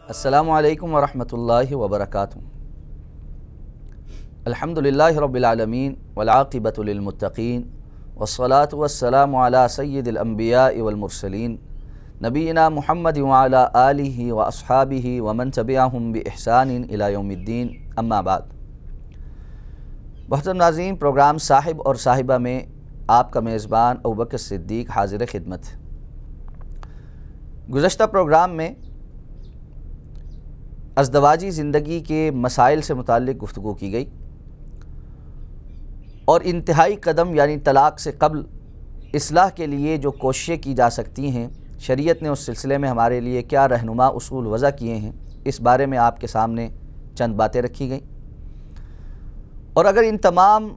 السلام علیکم ورحمۃ وبرکاتہ۔ الحمدللہ رب العالمین والعاقبۃ للمتقین والصلاة والسلام علی سید الانبیاء والمرسلین نبینا محمد وعلی آلہ واصحابہ ومن تبعہم بإحسان الی یوم الدین، اما بعد۔ محترم ناظرین، پروگرام صاحب اور صاحبہ میں آپ کا میزبان ابوبکر صدیق حاضر خدمت۔ گزشتہ پروگرام میں ازدواجی زندگی کے مسائل سے متعلق گفتگو کی گئی اور انتہائی قدم یعنی طلاق سے قبل اصلاح کے لیے جو کوششیں کی جا سکتی ہیں، شریعت نے اس سلسلے میں ہمارے لیے کیا رہنما اصول وضع کیے ہیں، اس بارے میں آپ کے سامنے چند باتیں رکھی گئیں۔ اور اگر ان تمام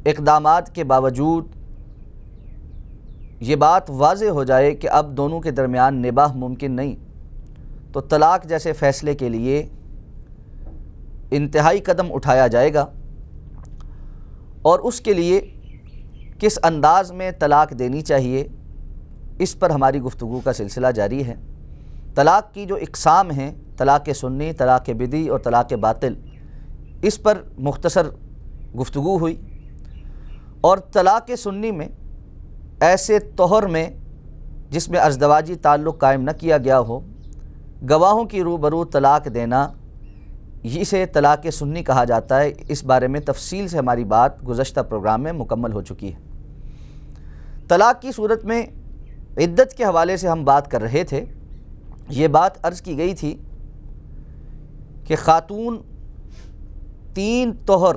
اقدامات کے باوجود یہ بات واضح ہو جائے کہ اب دونوں کے درمیان نباہ ممکن نہیں، تو طلاق جیسے فیصلے کے لیے انتہائی قدم اٹھایا جائے گا، اور اس کے لیے کس انداز میں طلاق دینی چاہیے، اس پر ہماری گفتگو کا سلسلہ جاری ہے۔ طلاق کی جو اقسام ہیں، طلاق سنی، طلاق بدعی اور طلاق باطل، اس پر مختصر گفتگو ہوئی۔ اور طلاق سنی میں ایسے طہر میں جس میں ازدواجی تعلق قائم نہ کیا گیا ہو، گواہوں کی روبرو طلاق دینا، اسے طلاق سنی کہا جاتا ہے۔ اس بارے میں تفصیل سے ہماری بات گزشتہ پروگرام میں مکمل ہو چکی ہے۔ طلاق کی صورت میں عدت کے حوالے سے ہم بات کر رہے تھے۔ یہ بات عرض کی گئی تھی کہ خاتون 3 طہر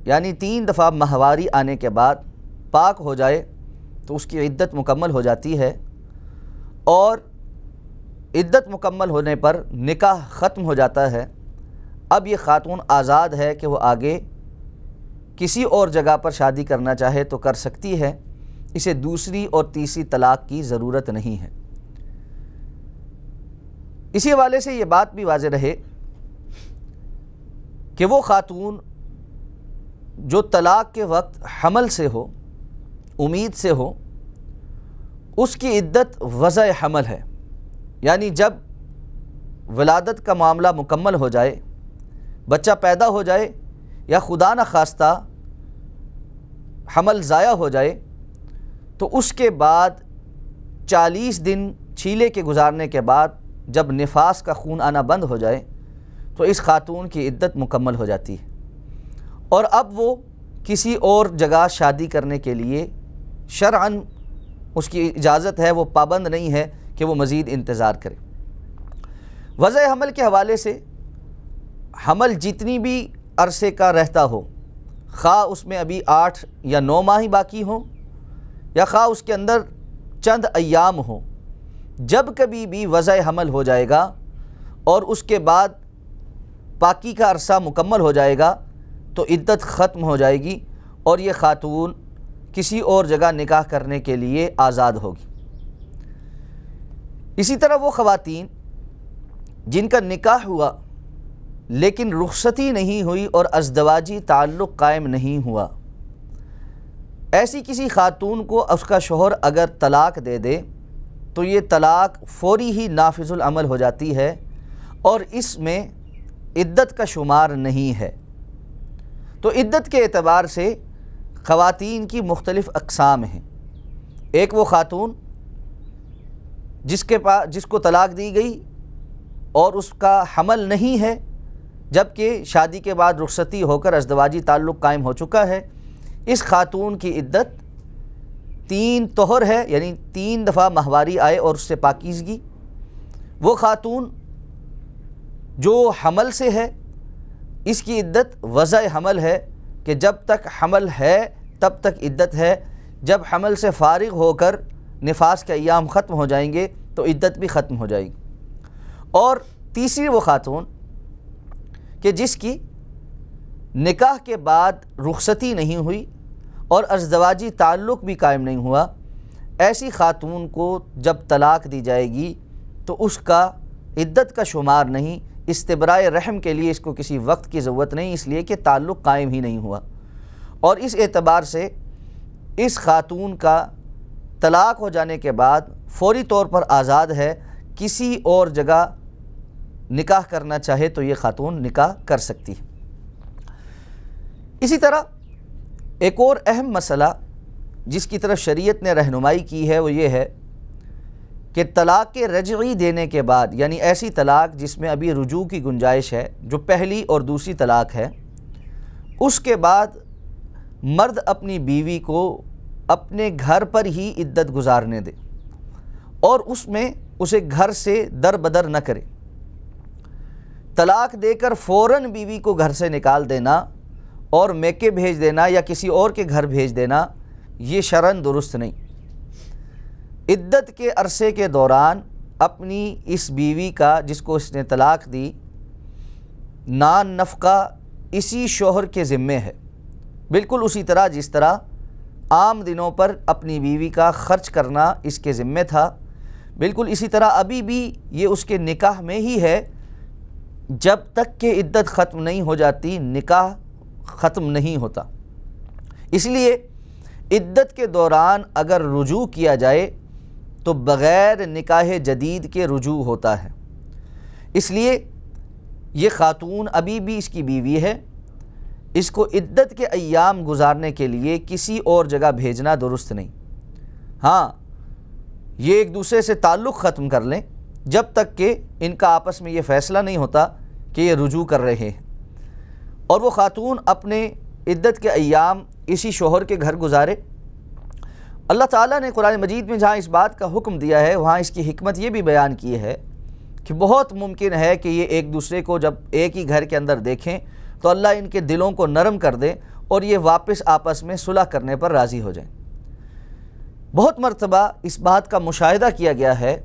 یعنی 3 دفعہ ماہواری آنے کے بعد پاک ہو جائے تو اس کی عدت مکمل ہو جاتی ہے، اور عدت مکمل ہونے پر نکاح ختم ہو جاتا ہے۔ اب یہ خاتون آزاد ہے کہ وہ آگے کسی اور جگہ پر شادی کرنا چاہے تو کر سکتی ہے، اسے دوسری اور تیسری طلاق کی ضرورت نہیں ہے۔ اسی حوالے سے یہ بات بھی واضح رہے کہ وہ خاتون جو طلاق کے وقت حمل سے ہو، امید سے ہو، اس کی عدت وضع حمل ہے، یعنی جب ولادت کا معاملہ مکمل ہو جائے، بچہ پیدا ہو جائے، یا خدا نخواستہ حمل ضائع ہو جائے، تو اس کے بعد 40 دن چھیلے کے گزارنے کے بعد جب نفاس کا خون آنا بند ہو جائے تو اس خاتون کی عدت مکمل ہو جاتی ہے، اور اب وہ کسی اور جگہ شادی کرنے کے لیے شرعاً اس کی اجازت ہے، وہ پابند نہیں ہے کہ وہ مزید انتظار کرے۔ وضع حمل کے حوالے سے حمل جتنی بھی عرصے کا رہتا ہو، خواہ اس میں ابھی 8 یا 9 ماہ ہی باقی ہوں، یا خواہ اس کے اندر چند ایام ہوں، جب کبھی بھی وضع حمل ہو جائے گا اور اس کے بعد پاکی کا عرصہ مکمل ہو جائے گا تو عدت ختم ہو جائے گی، اور یہ خاتون کسی اور جگہ نکاح کرنے کے لیے آزاد ہوگی۔ اسی طرح وہ خواتین جن کا نکاح ہوا لیکن رخصتی نہیں ہوئی اور ازدواجی تعلق قائم نہیں ہوا، ایسی کسی خاتون کو اس کا شوہر اگر طلاق دے دے تو یہ طلاق فوری ہی نافذ العمل ہو جاتی ہے، اور اس میں عدت کا شمار نہیں ہے۔ تو عدت کے اعتبار سے خواتین کی مختلف اقسام ہیں۔ ایک وہ خاتون جس کو طلاق دی گئی اور اس کا حمل نہیں ہے، جبکہ شادی کے بعد رخصتی ہو کر ازدواجی تعلق قائم ہو چکا ہے، اس خاتون کی عدت 3 طہر ہے، یعنی 3 دفعہ ماہواری آئے اور اس سے پاکیزگی۔ وہ خاتون جو حمل سے ہے، اس کی عدت وضع حمل ہے کہ جب تک حمل ہے تب تک عدت ہے، جب حمل سے فارغ ہو کر نفاس کے ایام ختم ہو جائیں گے تو عدت بھی ختم ہو جائے گی۔ اور تیسری وہ خاتون کہ جس کی نکاح کے بعد رخصتی نہیں ہوئی اور ازدواجی تعلق بھی قائم نہیں ہوا، ایسی خاتون کو جب طلاق دی جائے گی تو اس کا عدت کا شمار نہیں، استبراء رحم کے لیے اس کو کسی وقت کی ضرورت نہیں، اس لیے کہ تعلق قائم ہی نہیں ہوا، اور اس اعتبار سے اس خاتون کا طلاق ہو جانے کے بعد فوری طور پر آزاد ہے، کسی اور جگہ نکاح کرنا چاہے تو یہ خاتون نکاح کر سکتی ہے۔ اسی طرح ایک اور اہم مسئلہ جس کی طرف شریعت نے رہنمائی کی ہے وہ یہ ہے کہ طلاق رجعی دینے کے بعد، یعنی ایسی طلاق جس میں ابھی رجوع کی گنجائش ہے، جو پہلی اور دوسری طلاق ہے، اس کے بعد مرد اپنی بیوی کو اپنے گھر پر ہی عدت گزارنے دے اور اس میں اسے گھر سے در بدر نہ کرے۔ طلاق دے کر فوراً بیوی کو گھر سے نکال دینا اور میکے بھیج دینا یا کسی اور کے گھر بھیج دینا، یہ شرعاً درست نہیں۔ عدت کے عرصے کے دوران اپنی اس بیوی کا جس کو اس نے طلاق دی نان نفقہ اسی شوہر کے ذمے ہے، بالکل اسی طرح جس طرح عام دنوں پر اپنی بیوی کا خرچ کرنا اس کے ذمے تھا، بالکل اسی طرح ابھی بھی یہ اس کے نکاح میں ہی ہے۔ جب تک کہ عدت ختم نہیں ہو جاتی نکاح ختم نہیں ہوتا۔ اس لیے عدت کے دوران اگر رجوع کیا جائے تو بغیر نکاح جدید کے رجوع ہوتا ہے۔ اس لیے یہ خاتون ابھی بھی اس کی بیوی ہے، اس کو عدت کے ایام گزارنے کے لیے کسی اور جگہ بھیجنا درست نہیں۔ ہاں، یہ ایک دوسرے سے تعلق ختم کر لیں جب تک کہ ان کا آپس میں یہ فیصلہ نہیں ہوتا کہ یہ رجوع کر رہے ہیں، اور وہ خاتون اپنے عدت کے ایام اسی شوہر کے گھر گزارے۔ اللہ تعالیٰ نے قرآن مجید میں جہاں اس بات کا حکم دیا ہے وہاں اس کی حکمت یہ بھی بیان کی ہے کہ بہت ممکن ہے کہ یہ ایک دوسرے کو جب ایک ہی گھر کے اندر دیکھیں تو اللہ ان کے دلوں کو نرم کر دے اور یہ واپس آپس میں صلح کرنے پر راضی ہو جائیں۔ بہت مرتبہ اس بات کا مشاہدہ کیا گیا ہے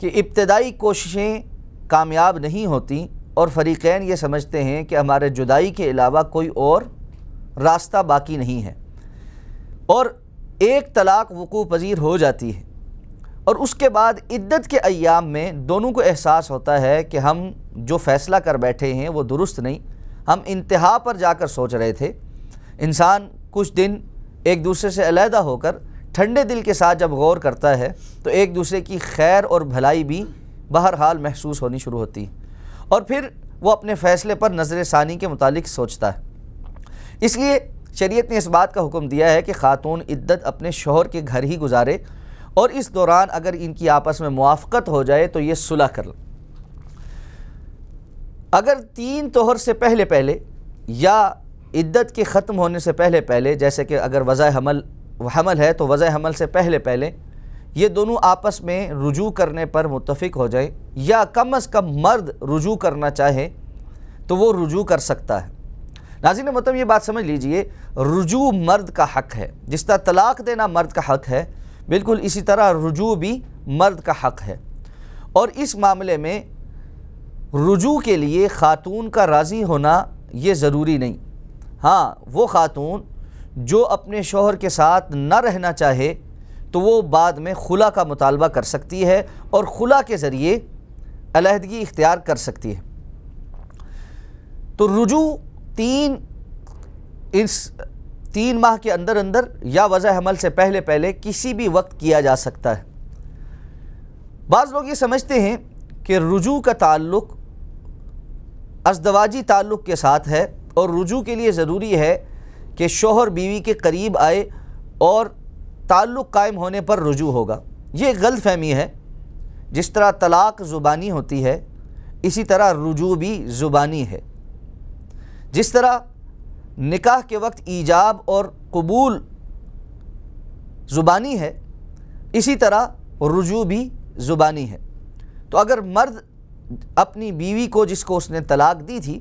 کہ ابتدائی کوششیں کامیاب نہیں ہوتیں اور فریقین یہ سمجھتے ہیں کہ ہمارے جدائی کے علاوہ کوئی اور راستہ باقی نہیں ہے، اور ایک طلاق وقوع پذیر ہو جاتی ہے، اور اس کے بعد عدت کے ایام میں دونوں کو احساس ہوتا ہے کہ ہم جو فیصلہ کر بیٹھے ہیں وہ درست نہیں، ہم انتہا پر جا کر سوچ رہے تھے۔ انسان کچھ دن ایک دوسرے سے علیحدہ ہو کر ٹھنڈے دل کے ساتھ جب غور کرتا ہے تو ایک دوسرے کی خیر اور بھلائی بھی بہرحال محسوس ہونی شروع ہوتی ہے، اور پھر وہ اپنے فیصلے پر نظر ثانی کے متعلق سوچتا ہے۔ اس لیے شریعت نے اس بات کا حکم دیا ہے کہ خاتون عدت اپنے شوہر کے گھر ہی گزارے، اور اس دوران اگر ان کی آپس میں موافقت ہو جائے تو یہ صلح کر لیں۔ اگر 3 طہر سے پہلے پہلے یا عدت کے ختم ہونے سے پہلے پہلے، جیسے کہ اگر وضع حمل ہے تو وضع حمل سے پہلے پہلے یہ دونوں آپس میں رجوع کرنے پر متفق ہو جائیں، یا کم از کم مرد رجوع کرنا چاہے تو وہ رجوع کر سکتا ہے۔ ناظرین محترم، یہ بات سمجھ لیجئے، رجوع مرد کا حق ہے، جس طرح طلاق دینا مرد کا حق ہے، بالکل اسی طرح رجوع بھی مرد کا حق ہے، اور اس معاملے میں رجوع کے لیے خاتون کا راضی ہونا یہ ضروری نہیں۔ ہاں، وہ خاتون جو اپنے شوہر کے ساتھ نہ رہنا چاہے تو وہ بعد میں خلا کا مطالبہ کر سکتی ہے اور خلا کے ذریعے علیحدگی اختیار کر سکتی ہے۔ تو رجوع 3 ماہ کے اندر اندر یا وضع حمل سے پہلے پہلے کسی بھی وقت کیا جا سکتا ہے۔ بعض لوگ یہ سمجھتے ہیں کہ رجوع کا تعلق ازدواجی تعلق کے ساتھ ہے، اور رجوع کے لیے ضروری ہے کہ شوہر بیوی کے قریب آئے اور تعلق قائم ہونے پر رجوع ہوگا۔ یہ ایک غلط فہمی ہے۔ جس طرح طلاق زبانی ہوتی ہے اسی طرح رجوع بھی زبانی ہے۔ جس طرح نکاح کے وقت ایجاب اور قبول زبانی ہے اسی طرح رجوع بھی زبانی ہے۔ تو اگر مرد اپنی بیوی کو جس کو اس نے طلاق دی تھی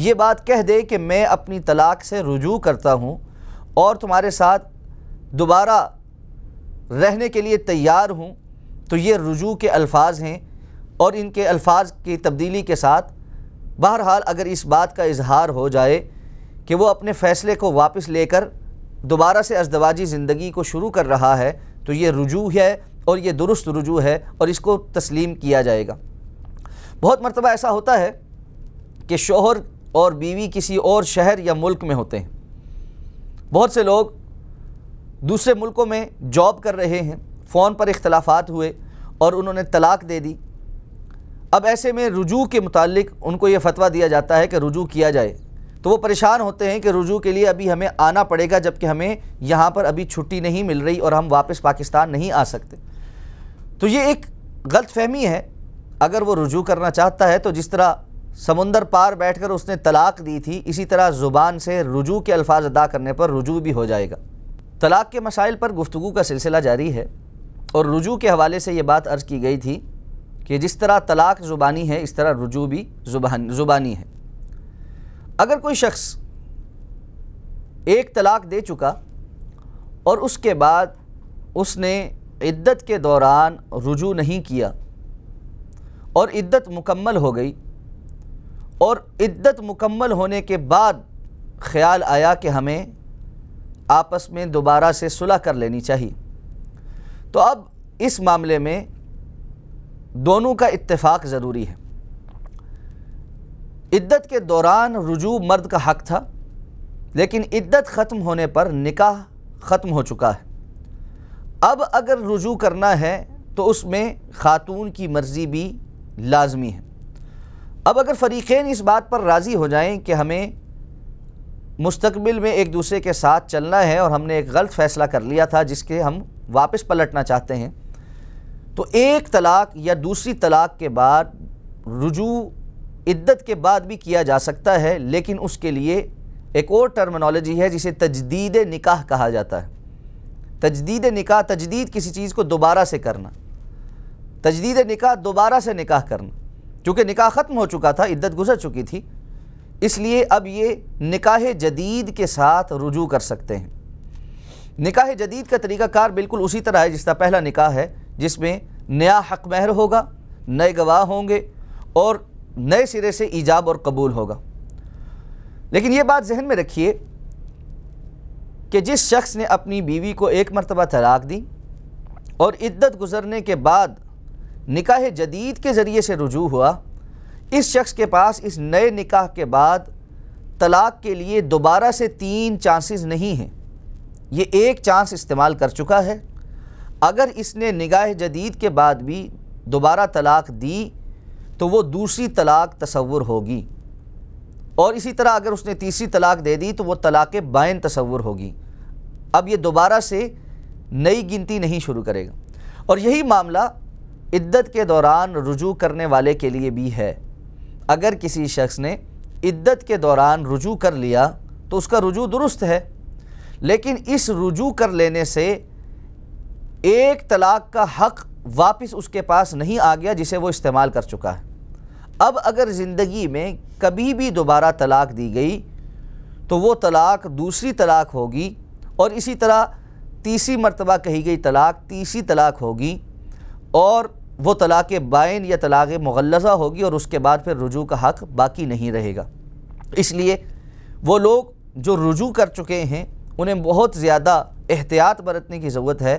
یہ بات کہہ دے کہ میں اپنی طلاق سے رجوع کرتا ہوں اور تمہارے ساتھ دوبارہ رہنے کے لیے تیار ہوں، تو یہ رجوع کے الفاظ ہیں، اور ان کے الفاظ کی تبدیلی کے ساتھ بہرحال اگر اس بات کا اظہار ہو جائے کہ وہ اپنے فیصلے کو واپس لے کر دوبارہ سے ازدواجی زندگی کو شروع کر رہا ہے تو یہ رجوع ہے، اور یہ درست رجوع ہے، اور اس کو تسلیم کیا جائے گا۔ بہت مرتبہ ایسا ہوتا ہے کہ شوہر اور بیوی کسی اور شہر یا ملک میں ہوتے ہیں۔ بہت سے لوگ دوسرے ملکوں میں جاب کر رہے ہیں، فون پر اختلافات ہوئے اور انہوں نے طلاق دے دی۔ اب ایسے میں رجوع کے متعلق ان کو یہ فتویٰ دیا جاتا ہے کہ رجوع کیا جائے، تو وہ پریشان ہوتے ہیں کہ رجوع کے لیے ابھی ہمیں آنا پڑے گا، جبکہ ہمیں یہاں پر ابھی چھٹی نہیں مل رہی اور ہم واپس پاکستان نہیں آ سکتے۔ تو یہ ایک غلط فہمی ہے۔ اگر وہ رجوع کرنا چاہتا ہے تو جس طرح سمندر پار بیٹھ کر اس نے طلاق دی تھی، اسی طرح زبان سے رجوع کے الفاظ ادا کرنے پر رجوع بھی ہو جائے گا۔ طلاق کے مسائل پر گفتگو کا سلسلہ جاری ہے، اور رجوع کے حوالے سے یہ بات عرض کی گئی تھی کہ جس طرح طلاق زبانی ہے اس طرح رجوع بھی زبانی ہے۔ اگر کوئی شخص ایک طلاق دے چکا اور اس کے بعد اس نے عدت کے دوران رجوع نہیں کیا اور عدت مکمل ہو گئی، اور عدت مکمل ہونے کے بعد خیال آیا کہ ہمیں آپس میں دوبارہ سے صلح کر لینی چاہیے، تو اب اس معاملے میں دونوں کا اتفاق ضروری ہے۔ عدت کے دوران رجوع مرد کا حق تھا، لیکن عدت ختم ہونے پر نکاح ختم ہو چکا ہے۔ اب اگر رجوع کرنا ہے تو اس میں خاتون کی مرضی بھی لازمی ہے۔ اب اگر فریقین اس بات پر راضی ہو جائیں کہ ہمیں مستقبل میں ایک دوسرے کے ساتھ چلنا ہے اور ہم نے ایک غلط فیصلہ کر لیا تھا جس کے ہم واپس پلٹنا چاہتے ہیں، تو ایک طلاق یا دوسری طلاق کے بعد رجوع عدت کے بعد بھی کیا جا سکتا ہے، لیکن اس کے لیے ایک اور ٹرمنالوجی ہے جسے تجدید نکاح کہا جاتا ہے۔ تجدید نکاح، تجدید کسی چیز کو دوبارہ سے کرنا، تجدید نکاح دوبارہ سے نکاح کرنا۔ چونکہ نکاح ختم ہو چکا تھا، عدت گزر چکی تھی، اس لیے اب یہ نکاح جدید کے ساتھ رجوع کر سکتے ہیں۔ نکاح جدید کا طریقہ کار بالکل اسی طرح ہے جس طرح پہلا نکاح ہے، جس میں نیا حق مہر ہوگا، نئے گواہ ہوں گے اور نئے سرے سے ایجاب اور قبول ہوگا۔ لیکن یہ بات ذہن میں رکھیے کہ جس شخص نے اپنی بیوی کو ایک مرتبہ طلاق دی اور عدت گزرنے کے بعد نکاح جدید کے ذریعے سے رجوع ہوا، اس شخص کے پاس اس نئے نکاح کے بعد طلاق کے لیے دوبارہ سے 3 چانسز نہیں ہیں۔ یہ ایک چانس استعمال کر چکا ہے۔ اگر اس نے نکاح جدید کے بعد بھی دوبارہ طلاق دی تو وہ دوسری طلاق تصور ہوگی، اور اسی طرح اگر اس نے تیسری طلاق دے دی تو وہ طلاق بائن تصور ہوگی۔ اب یہ دوبارہ سے نئی گنتی نہیں شروع کرے گا۔ اور یہی معاملہ عدت کے دوران رجوع کرنے والے کے لیے بھی ہے۔ اگر کسی شخص نے عدت کے دوران رجوع کر لیا تو اس کا رجوع درست ہے، لیکن اس رجوع کر لینے سے ایک طلاق کا حق واپس اس کے پاس نہیں آ گیا جسے وہ استعمال کر چکا ہے۔ اب اگر زندگی میں کبھی بھی دوبارہ طلاق دی گئی تو وہ طلاق دوسری طلاق ہوگی، اور اسی طرح تیسری مرتبہ کہی گئی طلاق تیسری طلاق ہوگی، اور وہ طلاق بائن یا طلاق مغلظہ ہوگی، اور اس کے بعد پھر رجوع کا حق باقی نہیں رہے گا۔ اس لیے وہ لوگ جو رجوع کر چکے ہیں انہیں بہت زیادہ احتیاط برتنے کی ضرورت ہے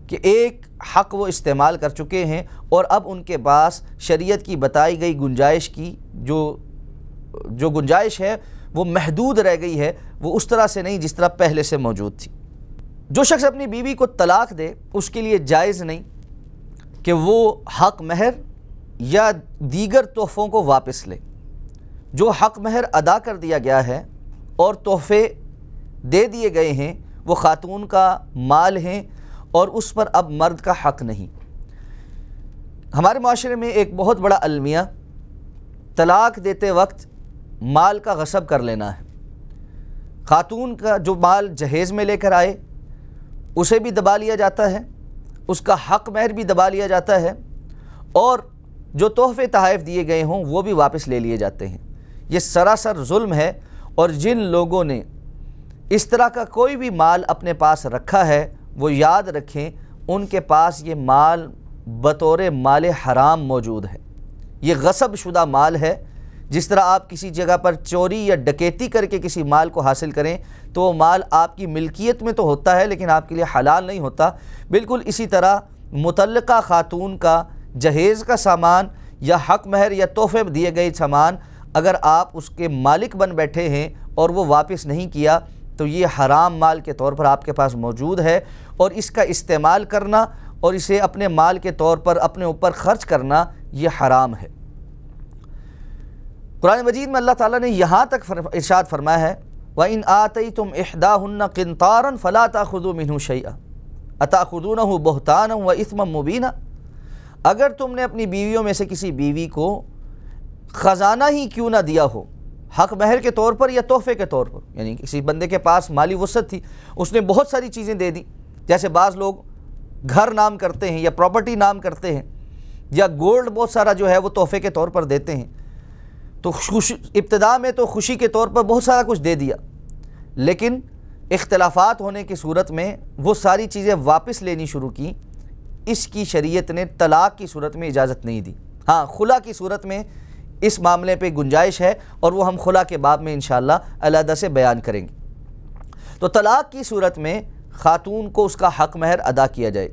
کہ ایک حق وہ استعمال کر چکے ہیں، اور اب ان کے پاس شریعت کی بتائی گئی گنجائش کی جو گنجائش ہے وہ محدود رہ گئی ہے، وہ اس طرح سے نہیں جس طرح پہلے سے موجود تھی۔ جو شخص اپنی بیوی کو طلاق دے اس کے لیے جائز نہیں کہ وہ حق مہر یا دیگر تحفوں کو واپس لے۔ جو حق مہر ادا کر دیا گیا ہے اور تحفے دے دیے گئے ہیں وہ خاتون کا مال ہیں، اور اس پر اب مرد کا حق نہیں۔ ہمارے معاشرے میں ایک بہت بڑا المیہ طلاق دیتے وقت مال کا غصب کر لینا ہے۔ خاتون کا جو مال جہیز میں لے کر آئے اسے بھی دبا لیا جاتا ہے، اس کا حق مہر بھی دبا لیا جاتا ہے، اور جو تحفے تحائف دیے گئے ہوں وہ بھی واپس لے لیے جاتے ہیں۔ یہ سراسر ظلم ہے، اور جن لوگوں نے اس طرح کا کوئی بھی مال اپنے پاس رکھا ہے وہ یاد رکھیں ان کے پاس یہ مال بطور مال حرام موجود ہے۔ یہ غصب شدہ مال ہے۔ جس طرح آپ کسی جگہ پر چوری یا ڈکیتی کر کے کسی مال کو حاصل کریں تو وہ مال آپ کی ملکیت میں تو ہوتا ہے لیکن آپ کے لیے حلال نہیں ہوتا، بالکل اسی طرح متعلقہ خاتون کا جہیز کا سامان یا حق مہر یا تحفے دیے گئے سامان اگر آپ اس کے مالک بن بیٹھے ہیں اور وہ واپس نہیں کیا تو یہ حرام مال کے طور پر آپ کے پاس موجود ہے، اور اس کا استعمال کرنا اور اسے اپنے مال کے طور پر اپنے اوپر خرچ کرنا یہ حرام ہے۔ قرآن مجید میں اللہ تعالیٰ نے یہاں تک ارشاد فرمایا ہے وَإِنْ آتَيْتُمْ إِحْدَاهُنَّ قِنْطَارًا فَلَا تَأْخُذُوا مِنْهُ شَيْئًا أَتَأْخُذُونَهُ بُهْتَانًا وَإِثْمًا مُبِينًا، اگر تم نے اپنی بیویوں میں سے کسی بیوی کو خزانہ ہی کیوں نہ دیا ہو، حق مہر کے طور پر یا تحفے کے طور پر، یعنی کسی بندے کے پاس مالی وسعت تھی، اس نے بہت ساری چیزیں دے دی، جیسے بعض لوگ گھر نام کرتے ہیں یا پراپرٹی نام کرتے ہیں، یا گولڈ بہت سارا جو ہے وہ تحفے کے طور پر دیتے ہیں، تو ابتدا میں تو خوشی کے طور پر بہت سارا کچھ دے دیا، لیکن اختلافات ہونے کی صورت میں وہ ساری چیزیں واپس لینی شروع کی۔ اس کی شریعت نے طلاق کی صورت میں اجازت نہیں دی۔ ہاں، خلا کی صورت میں اس معاملے پہ گنجائش ہے، اور وہ ہم خلا کے باب میں انشاءاللہ علیحدہ سے بیان کریں گے۔ تو طلاق کی صورت میں خاتون کو اس کا حق مہر ادا کیا جائے۔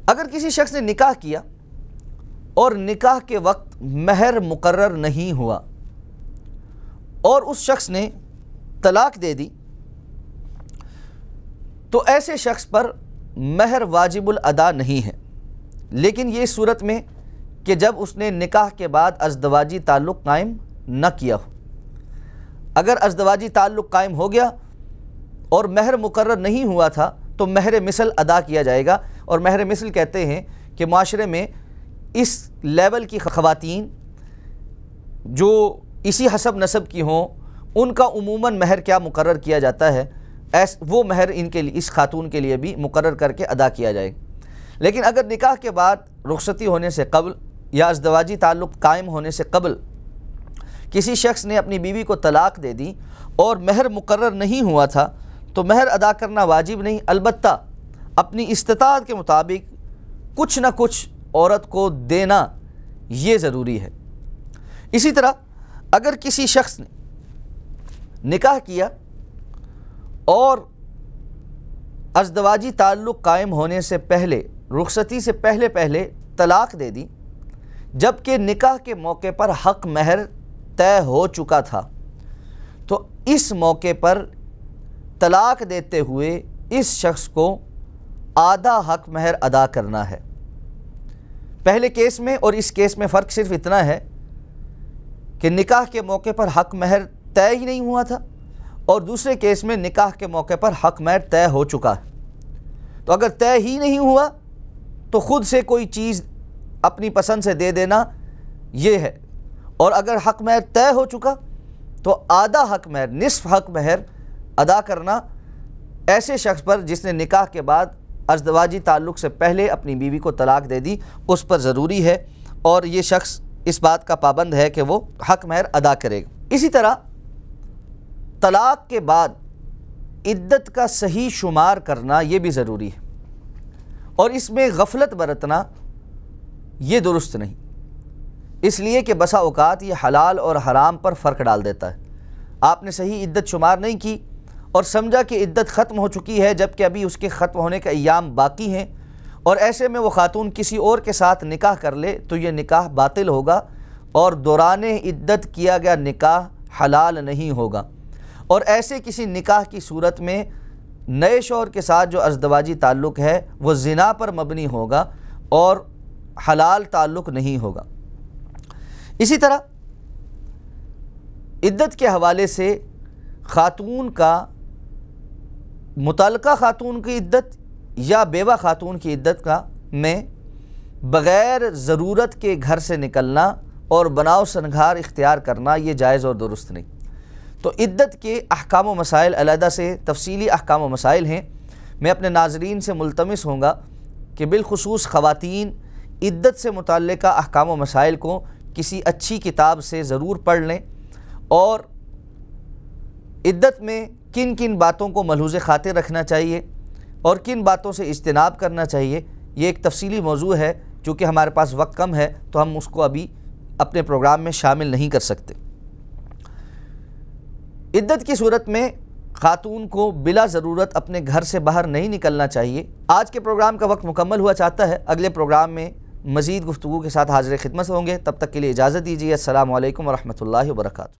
اگر کسی شخص نے نکاح کیا اور نکاح کے وقت مہر مقرر نہیں ہوا اور اس شخص نے طلاق دے دی، تو ایسے شخص پر مہر واجب الادا نہیں ہے، لیکن یہ صورت میں کہ جب اس نے نکاح کے بعد ازدواجی تعلق قائم نہ کیا ہو۔ اگر ازدواجی تعلق قائم ہو گیا اور مہر مقرر نہیں ہوا تھا تو مہر مثل ادا کیا جائے گا، اور مہر مثل کہتے ہیں کہ معاشرے میں اس لیول کی خواتین جو اسی حسب نسب کی ہوں ان کا عموماً مہر کیا مقرر کیا جاتا ہے، وہ مہر ان کے لیے، اس خاتون کے لیے بھی مقرر کر کے ادا کیا جائے۔ لیکن اگر نکاح کے بعد رخصتی ہونے سے قبل یا ازدواجی تعلق قائم ہونے سے قبل کسی شخص نے اپنی بیوی کو طلاق دے دی اور مہر مقرر نہیں ہوا تھا تو مہر ادا کرنا واجب نہیں، البتہ اپنی استطاعت کے مطابق کچھ نہ کچھ عورت کو دینا یہ ضروری ہے۔ اسی طرح اگر کسی شخص نے نکاح کیا اور ازدواجی تعلق قائم ہونے سے پہلے، رخصتی سے پہلے طلاق دے دی، جبکہ نکاح کے موقع پر حق مہر طے ہو چکا تھا، تو اس موقع پر طلاق دیتے ہوئے اس شخص کو آدھا حق مہر ادا کرنا ہے۔ پہلے کیس میں اور اس کیس میں فرق صرف اتنا ہے کہ نکاح کے موقع پر حق مہر طے ہی نہیں ہوا تھا، اور دوسرے کیس میں نکاح کے موقع پر حق مہر طے ہو چکا ہے۔ تو اگر طے ہی نہیں ہوا تو خود سے کوئی چیز اپنی پسند سے دے دینا یہ ہے، اور اگر حق مہر طے ہو چکا تو آدھا حق مہر، نصف حق مہر ادا کرنا ایسے شخص پر جس نے نکاح کے بعد ازدواجی تعلق سے پہلے اپنی بیوی کو طلاق دے دی، اس پر ضروری ہے، اور یہ شخص اس بات کا پابند ہے کہ وہ حق مہر ادا کرے گا۔ اسی طرح طلاق کے بعد عدت کا صحیح شمار کرنا یہ بھی ضروری ہے، اور اس میں غفلت برتنا یہ درست نہیں، اس لیے کہ بسا اوقات یہ حلال اور حرام پر فرق ڈال دیتا ہے۔ آپ نے صحیح عدت شمار نہیں کی اور سمجھا کہ عدت ختم ہو چکی ہے، جبکہ ابھی اس کے ختم ہونے کے ایام باقی ہیں، اور ایسے میں وہ خاتون کسی اور کے ساتھ نکاح کر لے تو یہ نکاح باطل ہوگا، اور دوران عدت کیا گیا نکاح حلال نہیں ہوگا۔ اور ایسے کسی نکاح کی صورت میں نئے شوہر کے ساتھ جو ازدواجی تعلق ہے وہ زنا پر مبنی ہوگا اور حلال تعلق نہیں ہوگا۔ اسی طرح عدت کے حوالے سے خاتون کا، متعلقہ خاتون کی عدت یا بیوہ خاتون کی عدت کا میں بغیر ضرورت کے گھر سے نکلنا اور بناؤ سنگھار اختیار کرنا یہ جائز اور درست نہیں۔ تو عدت کے احکام و مسائل علیحدہ سے تفصیلی احکام و مسائل ہیں، میں اپنے ناظرین سے ملتمس ہوں گا کہ بالخصوص خواتین عدت سے متعلقہ احکام و مسائل کو کسی اچھی کتاب سے ضرور پڑھ لیں، اور عدت میں کن کن باتوں کو ملحوظ خاطر رکھنا چاہیے اور کن باتوں سے اجتناب کرنا چاہیے، یہ ایک تفصیلی موضوع ہے۔ چونکہ ہمارے پاس وقت کم ہے تو ہم اس کو ابھی اپنے پروگرام میں شامل نہیں کر سکتے۔ عدت کی صورت میں خاتون کو بلا ضرورت اپنے گھر سے باہر نہیں نکلنا چاہیے۔ آج کے پروگرام کا وقت مکمل ہوا چاہتا ہے، اگلے پروگرام میں مزید گفتگو کے ساتھ حاضر خدمت ہوں گے، تب تک کے لیے اجازت دیجیے۔ السلام علیکم ورحمۃ اللہ وبرکاتہ۔